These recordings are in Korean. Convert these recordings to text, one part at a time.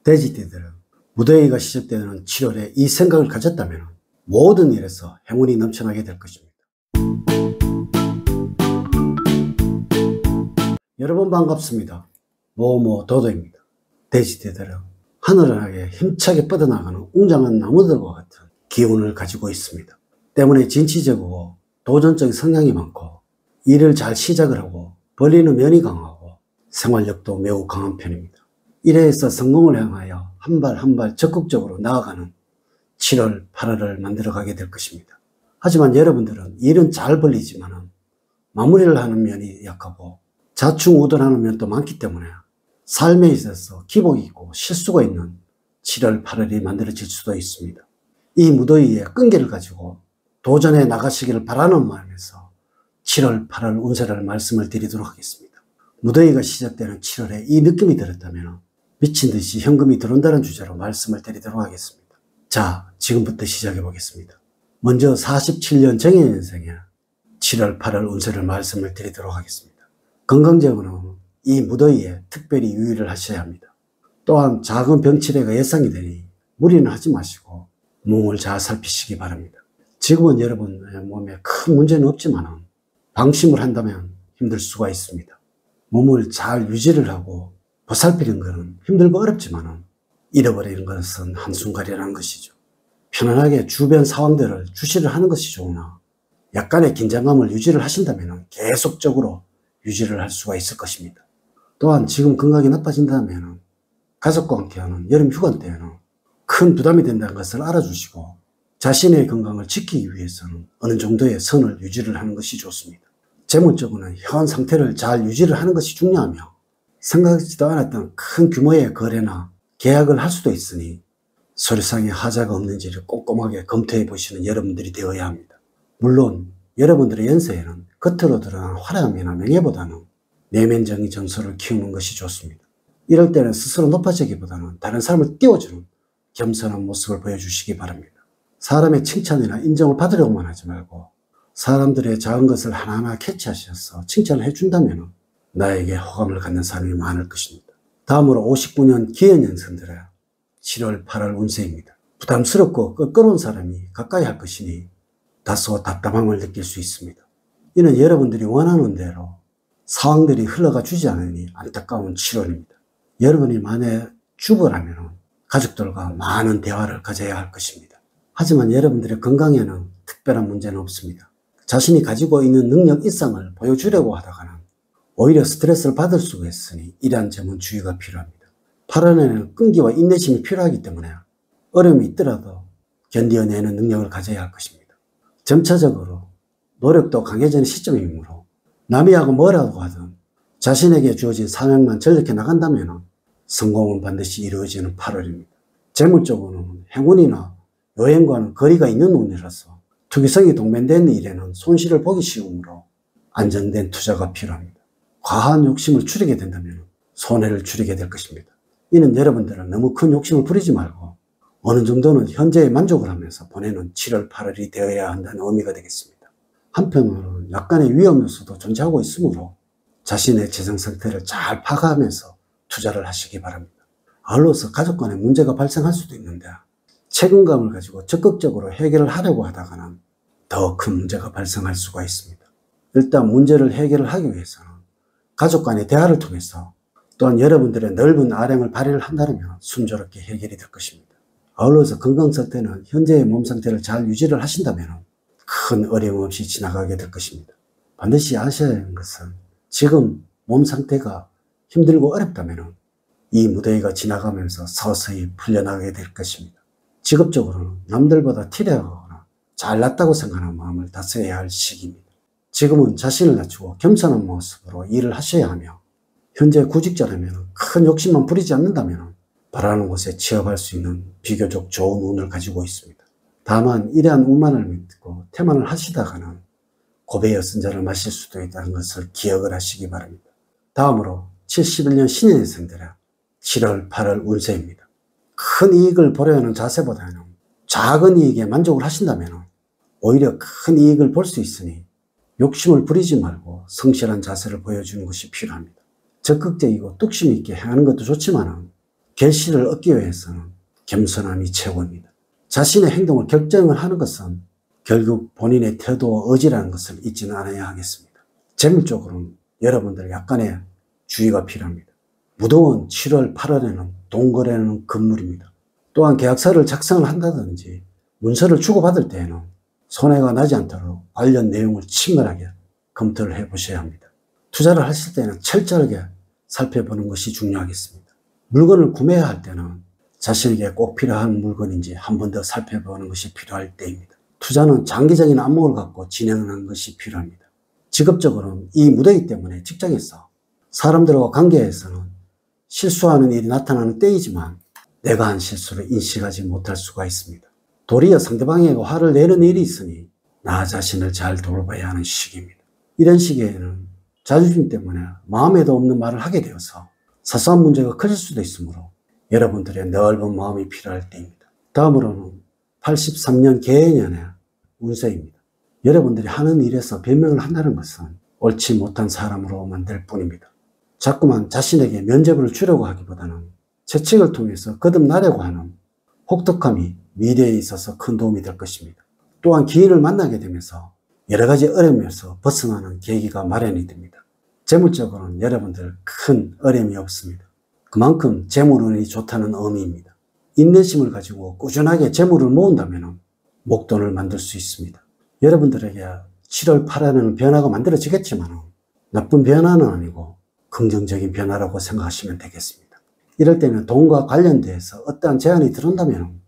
돼지띠들은 무더위가 시작되는 7월에 이 생각을 가졌다면 모든 일에서 행운이 넘쳐나게 될 것입니다. 여러분 반갑습니다. 도도입니다. 돼지띠들은 하늘을 향해 힘차게 뻗어나가는 웅장한 나무들과 같은 기운을 가지고 있습니다. 때문에 진취적이고 도전적인 성향이 많고 일을 잘 시작을 하고 벌리는 면이 강하고 생활력도 매우 강한 편입니다. 일에서 성공을 향하여 한 발 한 발 적극적으로 나아가는 7월, 8월을 만들어가게 될 것입니다. 하지만 여러분들은 일은 잘 벌리지만 마무리를 하는 면이 약하고 자충우돌하는 면도 많기 때문에 삶에 있어서 기복이 있고 실수가 있는 7월, 8월이 만들어질 수도 있습니다. 이 무더위의 끈기를 가지고 도전해 나가시기를 바라는 마음에서 7월, 8월 운세를 말씀을 드리도록 하겠습니다. 무더위가 시작되는 7월에 이 느낌이 들었다면 미친 듯이 현금이 들어온다는 주제로 말씀을 드리도록 하겠습니다. 자, 지금부터 시작해 보겠습니다. 먼저 47년 정해년생의 7월, 8월 운세를 말씀을 드리도록 하겠습니다. 건강적으로는 이 무더위에 특별히 유의를 하셔야 합니다. 또한 작은 병치레가 예상이 되니 무리는 하지 마시고 몸을 잘 살피시기 바랍니다. 지금은 여러분의 몸에 큰 문제는 없지만 방심을 한다면 힘들 수가 있습니다. 몸을 잘 유지를 하고 보살피는 것은 힘들고 어렵지만 잃어버리는 것은 한순간이라는 것이죠. 편안하게 주변 상황들을 주시를 하는 것이 좋으나 약간의 긴장감을 유지를 하신다면 계속적으로 유지를 할 수가 있을 것입니다. 또한 지금 건강이 나빠진다면 가족과 함께하는 여름 휴가 때에는 큰 부담이 된다는 것을 알아주시고 자신의 건강을 지키기 위해서는 어느 정도의 선을 유지를 하는 것이 좋습니다. 재무적으로는 현 상태를 잘 유지를 하는 것이 중요하며 생각지도 않았던 큰 규모의 거래나 계약을 할 수도 있으니 서류상에 하자가 없는지를 꼼꼼하게 검토해 보시는 여러분들이 되어야 합니다. 물론 여러분들의 연세에는 겉으로 드러난 화려함이나 명예보다는 내면적인 정서를 키우는 것이 좋습니다. 이럴 때는 스스로 높아지기보다는 다른 사람을 띄워주는 겸손한 모습을 보여주시기 바랍니다. 사람의 칭찬이나 인정을 받으려고만 하지 말고 사람들의 작은 것을 하나하나 캐치하셔서 칭찬을 해준다면 나에게 호감을 갖는 사람이 많을 것입니다. 다음으로 59년 기해년생들의 7월, 8월 운세입니다. 부담스럽고 껄끄러운 사람이 가까이 할 것이니 다소 답답함을 느낄 수 있습니다. 이는 여러분들이 원하는 대로 상황들이 흘러가 주지 않으니 안타까운 7월입니다. 여러분이 만약 주부라면 가족들과 많은 대화를 가져야 할 것입니다. 하지만 여러분들의 건강에는 특별한 문제는 없습니다. 자신이 가지고 있는 능력 이상을 보여주려고 하다가는 오히려 스트레스를 받을 수가 있으니 이러한 점은 주의가 필요합니다. 8월에는 끈기와 인내심이 필요하기 때문에 어려움이 있더라도 견뎌내는 능력을 가져야 할 것입니다. 점차적으로 노력도 강해지는 시점이므로 남이 하고 뭐라고 하든 자신에게 주어진 사명만 전력해 나간다면 성공은 반드시 이루어지는 8월입니다. 재무적으로는 행운이나 여행과는 거리가 있는 운이라서 투기성이 동반된 일에는 손실을 보기 쉬우므로 안정된 투자가 필요합니다. 과한 욕심을 줄이게 된다면 손해를 줄이게 될 것입니다. 이는 여러분들은 너무 큰 욕심을 부리지 말고 어느 정도는 현재에 만족을 하면서 보내는 7월, 8월이 되어야 한다는 의미가 되겠습니다. 한편으로는 약간의 위험 요소도 존재하고 있으므로 자신의 재정 상태를 잘 파악하면서 투자를 하시기 바랍니다. 아울러서 가족 간에 문제가 발생할 수도 있는데 책임감을 가지고 적극적으로 해결을 하려고 하다가는 더 큰 문제가 발생할 수가 있습니다. 일단 문제를 해결을 하기 위해서는 가족 간의 대화를 통해서 또한 여러분들의 넓은 아량을 발휘를 한다면 순조롭게 해결이 될 것입니다. 아울러서 건강 상태는 현재의 몸 상태를 잘 유지를 하신다면 큰 어려움 없이 지나가게 될 것입니다. 반드시 아셔야 하는 것은 지금 몸 상태가 힘들고 어렵다면 이 무더위가 지나가면서 서서히 풀려나가게 될 것입니다. 직업적으로는 남들보다 티레하거나 잘났다고 생각하는 마음을 다스려야 할 시기입니다. 지금은 자신을 낮추고 겸손한 모습으로 일을 하셔야 하며 현재 구직자라면 큰 욕심만 부리지 않는다면 바라는 곳에 취업할 수 있는 비교적 좋은 운을 가지고 있습니다. 다만 이러한 운만을 믿고 태만을 하시다가는 고배의 선자를 마실 수도 있다는 것을 기억을 하시기 바랍니다. 다음으로 71년 신해년생들의 7월, 8월 운세입니다. 큰 이익을 보려는 자세보다는 작은 이익에 만족을 하신다면 오히려 큰 이익을 볼 수 있으니 욕심을 부리지 말고 성실한 자세를 보여주는 것이 필요합니다. 적극적이고 뚝심 있게 행하는 것도 좋지만 결실을 얻기 위해서는 겸손함이 최고입니다. 자신의 행동을 결정을 하는 것은 결국 본인의 태도와 의지라는 것을 잊지는 않아야 하겠습니다. 재물적으로는 여러분들 약간의 주의가 필요합니다. 무더운 7월, 8월에는 돈 거래는 금물입니다. 또한 계약서를 작성을 한다든지 문서를 주고받을 때에는 손해가 나지 않도록 관련 내용을 친밀하게 검토를 해보셔야 합니다. 투자를 하실 때는 철저하게 살펴보는 것이 중요하겠습니다. 물건을 구매해야 할 때는 자신에게 꼭 필요한 물건인지 한 번 더 살펴보는 것이 필요할 때입니다. 투자는 장기적인 안목을 갖고 진행하는 것이 필요합니다. 직업적으로는 이 무더위 때문에 직장에서 사람들과 관계에서는 실수하는 일이 나타나는 때이지만 내가 한 실수를 인식하지 못할 수가 있습니다. 도리어 상대방에게 화를 내는 일이 있으니 나 자신을 잘 돌봐야 하는 시기입니다. 이런 시기에는 자존심 때문에 마음에도 없는 말을 하게 되어서 사소한 문제가 커질 수도 있으므로 여러분들의 넓은 마음이 필요할 때입니다. 다음으로는 83년 개해년의 운세입니다. 여러분들이 하는 일에서 변명을 한다는 것은 옳지 못한 사람으로 만들 뿐입니다. 자꾸만 자신에게 면죄부를 주려고 하기보다는 채찍을 통해서 거듭나려고 하는 혹독함이 미래에 있어서 큰 도움이 될 것입니다. 또한 기인을 만나게 되면서 여러 가지 어려움에서 벗어나는 계기가 마련이 됩니다. 재물적으로는 여러분들 큰 어려움이 없습니다. 그만큼 재물운이 좋다는 의미입니다. 인내심을 가지고 꾸준하게 재물을 모은다면 목돈을 만들 수 있습니다. 여러분들에게 7월, 8월에는 변화가 만들어지겠지만 나쁜 변화는 아니고 긍정적인 변화라고 생각하시면 되겠습니다. 이럴 때는 돈과 관련돼서 어떠한 제안이 들어온다면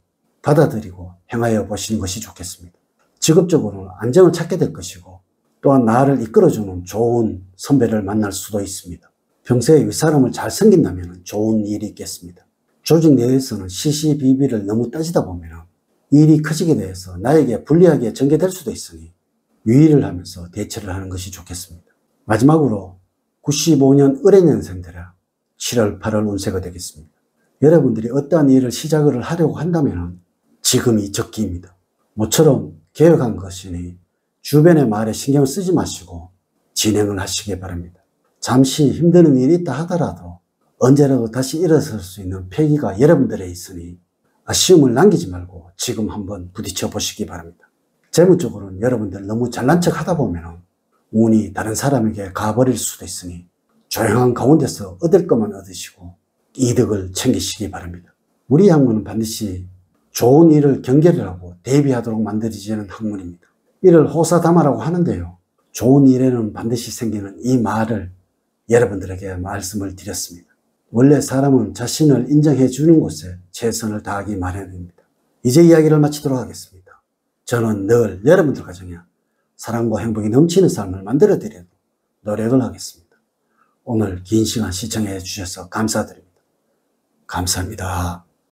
받아들이고 행하여 보시는 것이 좋겠습니다. 직업적으로는 안정을 찾게 될 것이고 또한 나를 이끌어주는 좋은 선배를 만날 수도 있습니다. 평소에 윗사람을 잘 섬긴다면 좋은 일이 있겠습니다. 조직 내에서는 시시비비를 너무 따지다 보면 일이 커지게 돼서 나에게 불리하게 전개될 수도 있으니 유의를 하면서 대처를 하는 것이 좋겠습니다. 마지막으로 95년 을해년생들의 7월, 8월 운세가 되겠습니다. 여러분들이 어떠한 일을 시작을 하려고 한다면 지금이 적기입니다. 모처럼 계획한 것이니 주변의 말에 신경을 쓰지 마시고 진행을 하시기 바랍니다. 잠시 힘드는 일이 있다 하더라도 언제라도 다시 일어설 수 있는 패기가 여러분들에 있으니 아쉬움을 남기지 말고 지금 한번 부딪혀 보시기 바랍니다. 재무적으로는 여러분들 너무 잘난 척 하다 보면 운이 다른 사람에게 가버릴 수도 있으니 조용한 가운데서 얻을 것만 얻으시고 이득을 챙기시기 바랍니다. 우리 학문은 반드시 좋은 일을 경계를 하고 대비하도록 만들어지는 학문입니다. 이를 호사다마라고 하는데요. 좋은 일에는 반드시 생기는 이 말을 여러분들에게 말씀을 드렸습니다. 원래 사람은 자신을 인정해 주는 곳에 최선을 다하기 마련입니다. 이제 이야기를 마치도록 하겠습니다. 저는 늘 여러분들 가정에 사랑과 행복이 넘치는 삶을 만들어 드리도록 노력을 하겠습니다. 오늘 긴 시간 시청해 주셔서 감사드립니다. 감사합니다.